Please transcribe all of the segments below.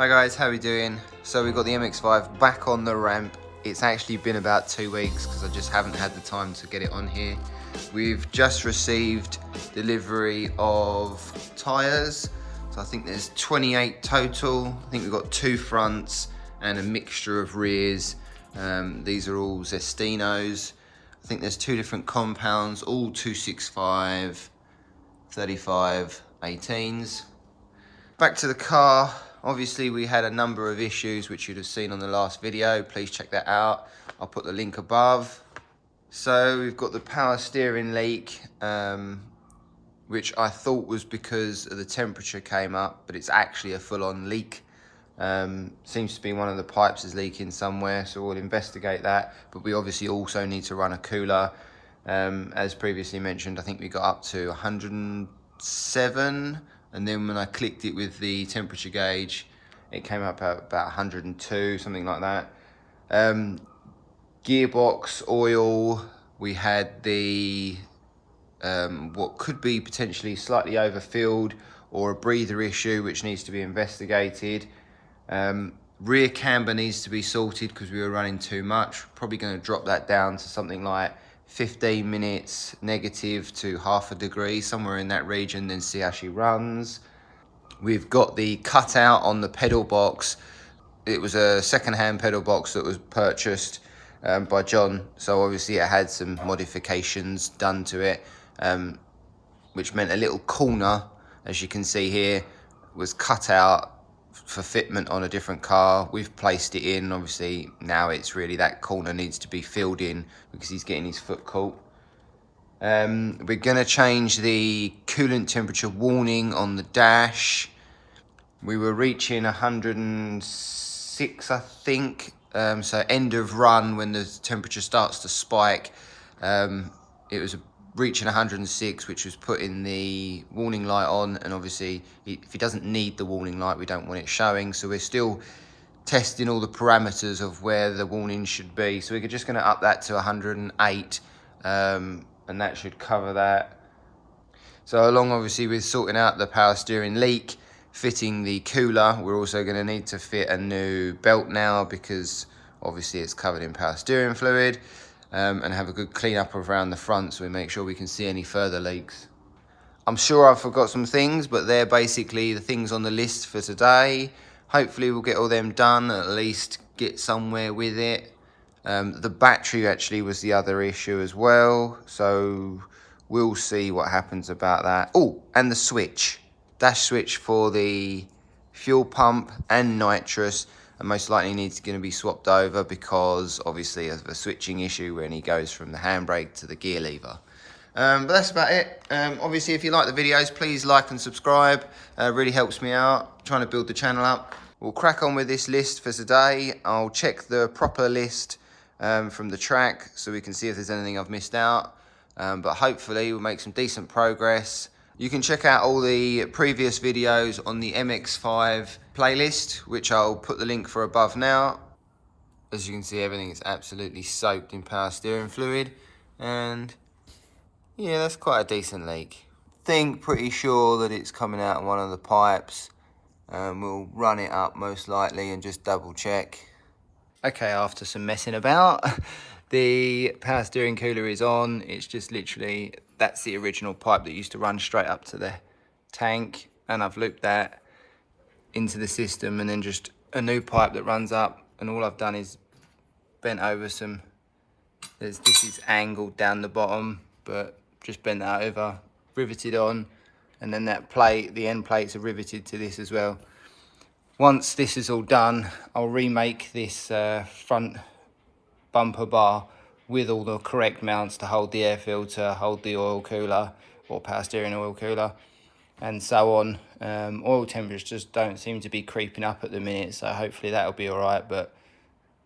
Hi guys, how are we doing? So we've got the MX5 back on the ramp. It's actually been about 2 weeks because I just haven't had the time to get it on here. We've just received delivery of tyres. So I think there's 28 total. I think we've got 2 fronts and a mixture of rears. These are all Zestinos. I think there's 2 different compounds, all 265, 35, 18s. Back to the car. Obviously we had a number of issues which you'd have seen on the last video. Please check that out. I'll put the link above. So we've got the power steering leak, which I thought was because the temperature came up, but it's actually a full-on leak. Seems to be one of the pipes is leaking somewhere, so we'll investigate that. But we obviously also need to run a cooler. As previously mentioned, I think we got up to 107. And then when I clicked it with the temperature gauge, it came up at about 102, something like that. Gearbox oil, we had the, what could be potentially slightly overfilled or a breather issue, which needs to be investigated. Rear camber needs to be sorted because we were running too much. Probably going to drop that down to something like 15 minutes negative to ½ degree, somewhere in that region, then see how she runs. We've got the cutout on the pedal box. It was a second-hand pedal box that was purchased by John, so obviously it had some modifications done to it, which meant a little corner, as you can see here, was cut out for fitment on a different car. We've placed it in. Obviously now it's really that corner needs to be filled in because he's getting his foot caught. We're gonna change the coolant temperature warning on the dash. We were reaching 106, I think. So end of run, when the temperature starts to spike, it was reaching 106, which was putting the warning light on. And obviously, if it doesn't need the warning light, we don't want it showing. So we're still testing all the parameters of where the warning should be. So we're just going to up that to 108, and that should cover that. So along, obviously, with sorting out the power steering leak, fitting the cooler, we're also going to need to fit a new belt now because obviously it's covered in power steering fluid, and have a good clean up around the front so we make sure we can see any further leaks. I'm sure I've forgot some things, but they're basically the things on the list for today. Hopefully we'll get all them done, at least get somewhere with it. The battery actually was the other issue as well, so we'll see what happens about that. Oh, and the switch. Dash switch for the fuel pump and nitrous, and most likely needs going to be swapped over because obviously of a switching issue when he goes from the handbrake to the gear lever. But that's about it. Obviously, if you like the videos, please like and subscribe. Really helps me out, trying to build the channel up. We'll crack on with this list for today. I'll check the proper list from the track so we can see if there's anything I've missed out. But hopefully we'll make some decent progress. You can check out all the previous videos on the MX5 playlist, which I'll put the link for above now. As you can see, everything is absolutely soaked in power steering fluid, and yeah, that's quite a decent leak. Pretty sure that it's coming out of one of the pipes. We'll run it up most likely and just double check. Okay, after some messing about, the power steering cooler is on. It's just literally, that's the original pipe that used to run straight up to the tank, and I've looped that into the system, and then just a new pipe that runs up, and all I've done is bent over some, this is angled down the bottom, but just bent that over, riveted on, and then that plate, the end plates are riveted to this as well. Once this is all done, I'll remake this front bumper bar with all the correct mounts to hold the air filter, hold the oil cooler or power steering oil cooler, and so on. Oil temperatures just don't seem to be creeping up at the minute, so hopefully that'll be all right, but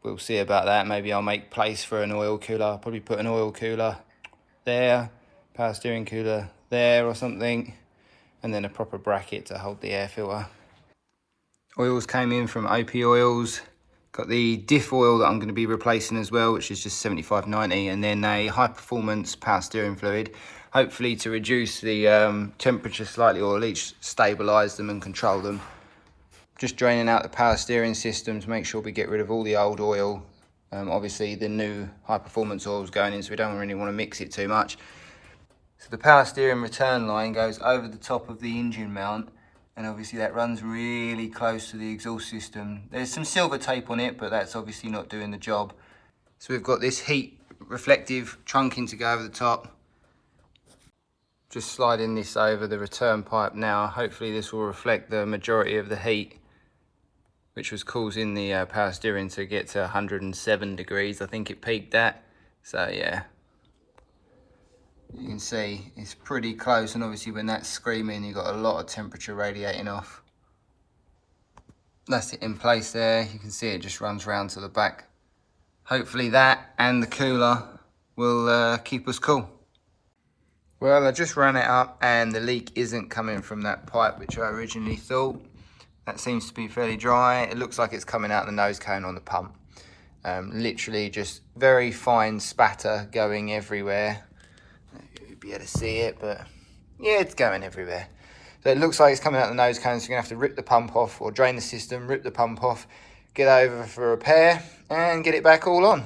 we'll see about that. Maybe I'll make place for an oil cooler. I'll probably put an oil cooler there, power steering cooler there or something, and then a proper bracket to hold the air filter. Oils came in from OP Oils. Got the diff oil that I'm going to be replacing as well, which is just 75/90, and then a high performance power steering fluid, hopefully to reduce the temperature slightly, or at least stabilise them and control them. Just draining out the power steering system to make sure we get rid of all the old oil. Obviously the new high performance oil is going in, so we don't really want to mix it too much. So the power steering return line goes over the top of the engine mount, and obviously that runs really close to the exhaust system. There's some silver tape on it, but that's obviously not doing the job. So we've got this heat reflective trunking to go over the top. Just sliding this over the return pipe now. Hopefully this will reflect the majority of the heat, which was causing the power steering to get to 107 degrees. I think it peaked at. So yeah, you can see it's pretty close, and obviously when that's screaming, you've got a lot of temperature radiating off. That's it in place there. You can see it just runs round to the back. Hopefully that and the cooler will keep us cool. Well, I just ran it up and the leak isn't coming from that pipe, which I originally thought. That seems to be fairly dry. It looks like it's coming out the nose cone on the pump. Literally just very fine spatter going everywhere. You'll be able to see it, but yeah, it's going everywhere. So it looks like it's coming out the nose cone, so you're gonna have to rip the pump off or drain the system, rip the pump off, get over for a repair and get it back all on.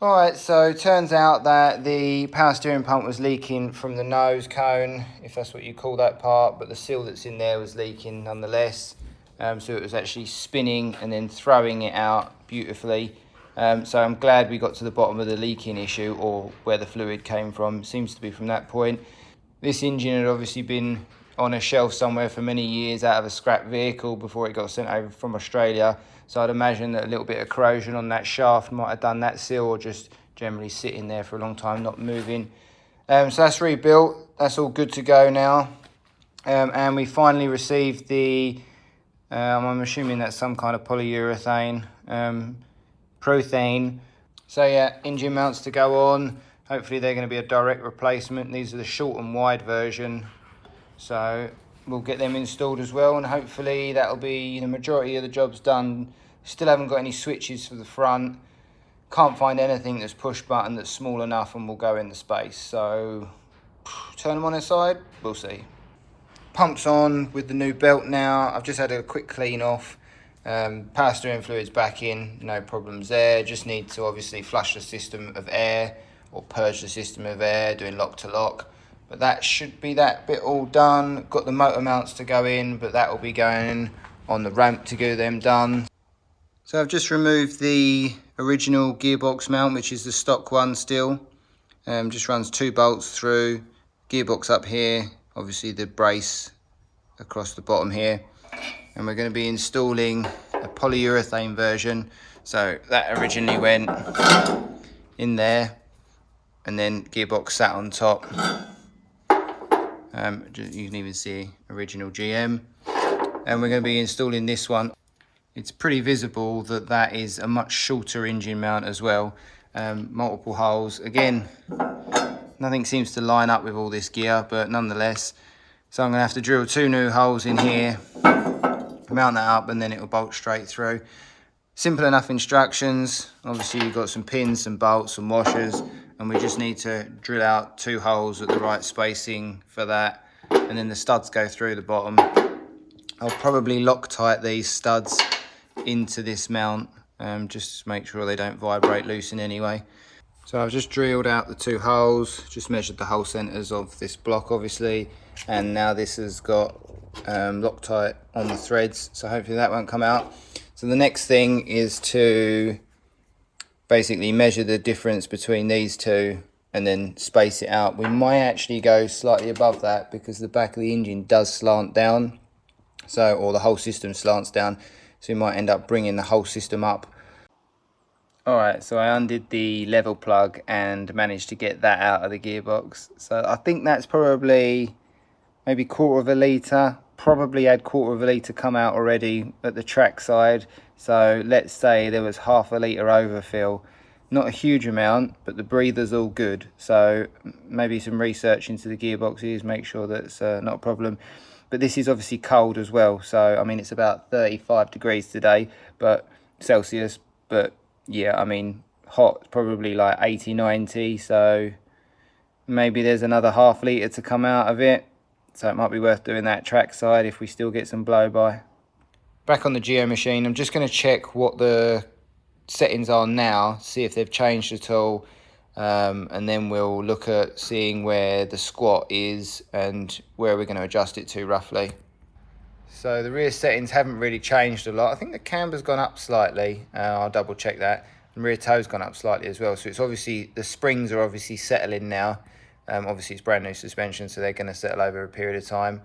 All right, so it turns out that the power steering pump was leaking from the nose cone, if that's what you call that part, but the seal that's in there was leaking nonetheless. So it was actually spinning and then throwing it out beautifully. So I'm glad we got to the bottom of the leaking issue, or where the fluid came from. It seems to be from that point. This engine had obviously been on a shelf somewhere for many years out of a scrap vehicle before it got sent over from Australia. So I'd imagine that a little bit of corrosion on that shaft might have done that seal, or just generally sitting there for a long time, not moving. So that's rebuilt. That's all good to go now. And we finally received the, I'm assuming that's some kind of polyurethane, prothane. So yeah, engine mounts to go on. Hopefully they're going to be a direct replacement. These are the short and wide version. So we'll get them installed as well, and hopefully that'll be the majority of the jobs done. Still haven't got any switches for the front. Can't find anything that's push button that's small enough and will go in the space. So turn them on inside, we'll see. Pumps on with the new belt now. I've just had a quick clean off. Power steering fluid's back in, no problems there. Just need to obviously flush the system of air or purge the system of air, doing lock to lock. But that should be that bit all done. Got the motor mounts to go in, but that will be going on the ramp to get them done. So I've just removed the original gearbox mount, which is the stock one still. Just runs 2 bolts through, gearbox up here, obviously the brace across the bottom here. And we're going to be installing a polyurethane version. So that originally went in there, and then gearbox sat on top. You can even see original GM, and we're going to be installing this one. It's pretty visible that that is a much shorter engine mount as well. Multiple holes. Again, nothing seems to line up with all this gear, but nonetheless. So I'm going to have to drill 2 new holes in here, mount that up, and then it will bolt straight through. Simple enough instructions. Obviously you've got some pins, some bolts, some washers, and we just need to drill out 2 holes at the right spacing for that, and then the studs go through the bottom. I'll probably Loctite these studs into this mount, just to make sure they don't vibrate loose in any way. So I've just drilled out the 2 holes, just measured the hole centers of this block obviously, and now this has got Loctite on the threads, so hopefully that won't come out. So the next thing is to basically measure the difference between these two and then space it out. We might actually go slightly above that because the back of the engine does slant down, so, or the whole system slants down, so we might end up bringing the whole system up. Alright, so I undid the level plug and managed to get that out of the gearbox. So I think that's probably maybe 1/4 of a litre. Probably had 1/4 of a litre come out already at the track side. So let's say there was 1/2 litre overfill. Not a huge amount, but the breather's all good. So maybe some research into the gearboxes, make sure that's not a problem. But this is obviously cold as well. So, I mean, it's about 35 degrees today, but Celsius. But yeah, I mean, hot, probably like 80, 90. So maybe there's another 1/2 litre to come out of it. So it might be worth doing that track side if we still get some blow by. Back on the Geo machine, I'm just going to check what the settings are now, see if they've changed at all, and then we'll look at seeing where the squat is and where we're going to adjust it to roughly. So the rear settings haven't really changed a lot. I think the camber's gone up slightly, I'll double check that, and rear toe's gone up slightly as well, so it's obviously, the springs are obviously settling now. Obviously it's brand new suspension, so they're going to settle over a period of time.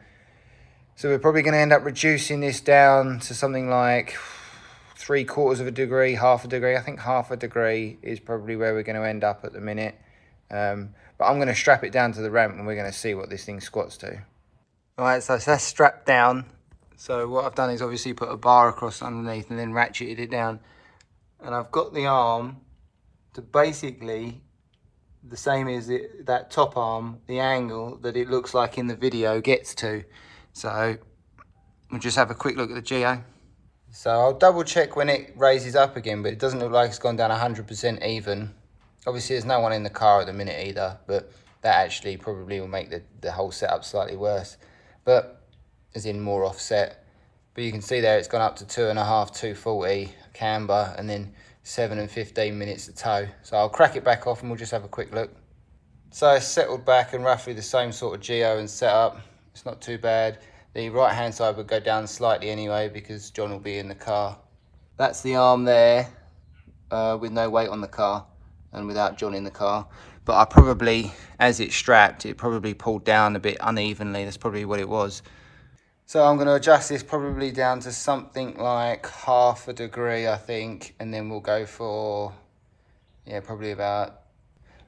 So we're probably going to end up reducing this down to something like 3/4 of a degree, half a degree. I think half a degree is probably where we're going to end up at the minute. But I'm going to strap it down to the ramp and we're going to see what this thing squats to. Alright, so that's strapped down. So what I've done is obviously put a bar across underneath and then ratcheted it down. And I've got the arm to basically the same as that top arm, the angle that it looks like in the video gets to. So we'll just have a quick look at the Geo. So I'll double check when it raises up again, but it doesn't look like it's gone down 100% even. Obviously there's no one in the car at the minute either, but that actually probably will make the whole setup slightly worse. But as in more offset. But you can see there it's gone up to 2.5, 240 camber, and then 7 and 15 minutes to tow. So I'll crack it back off and we'll just have a quick look. So it's settled back and roughly the same sort of Geo and setup. It's not too bad. The right hand side would go down slightly anyway because John will be in the car. That's the arm there with no weight on the car and without John in the car. But I probably, as it's strapped, it probably pulled down a bit unevenly. That's probably what it was. So I'm going to adjust this probably down to something like half a degree, I think. And then we'll go for, yeah, probably about,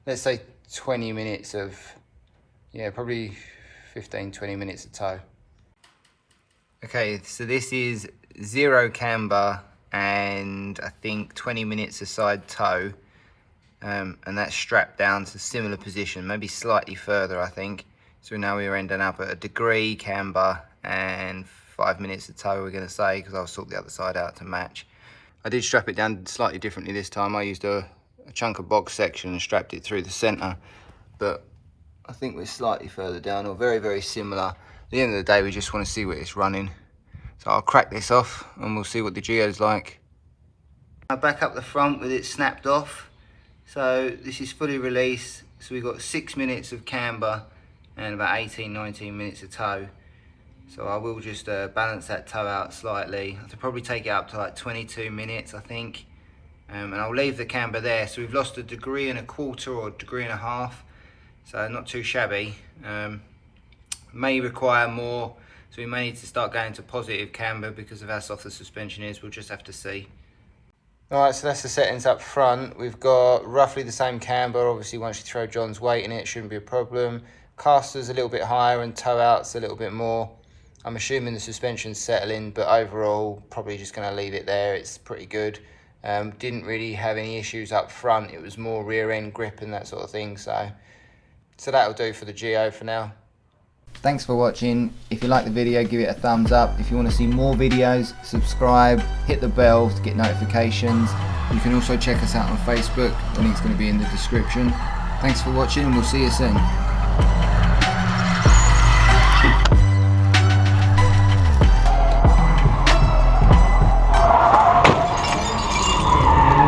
let's say 20 minutes of, yeah, probably 15, 20 minutes of tow. Okay, so this is 0 camber and I think 20 minutes of side tow. And that's strapped down to similar position, maybe slightly further, I think. So now we're ending up at a degree camber and 5 minutes of tow, we're going to say, because I'll sort the other side out to match. I did strap it down slightly differently this time. I used a chunk of box section and strapped it through the centre, but I think we're slightly further down, or very, very similar. At the end of the day, we just want to see what it's running. So I'll crack this off and we'll see what the Geo's like. I'll back up the front with it snapped off. So this is fully released. So we've got 6 minutes of camber and about 18, 19 minutes of tow. So I will just balance that tow out slightly. I could probably take it up to like 22 minutes, I think. And I'll leave the camber there. So we've lost 1.25 degrees or 1.5 degrees. So not too shabby. May require more, so we may need to start going to positive camber because of how soft the suspension is. We'll just have to see. Alright, so that's the settings up front. We've got roughly the same camber. Obviously once you throw John's weight in it shouldn't be a problem. Caster's a little bit higher and tow out's a little bit more. I'm assuming the suspension's settling, but overall probably just going to leave it there. It's pretty good. Didn't really have any issues up front. It was more rear end grip and that sort of thing. So that'll do for the Geo for now. Thanks for watching. If you like the video, give it a thumbs up. If you want to see more videos, subscribe, hit the bell to get notifications. You can also check us out on Facebook. The link's going to be in the description. Thanks for watching and we'll see you soon.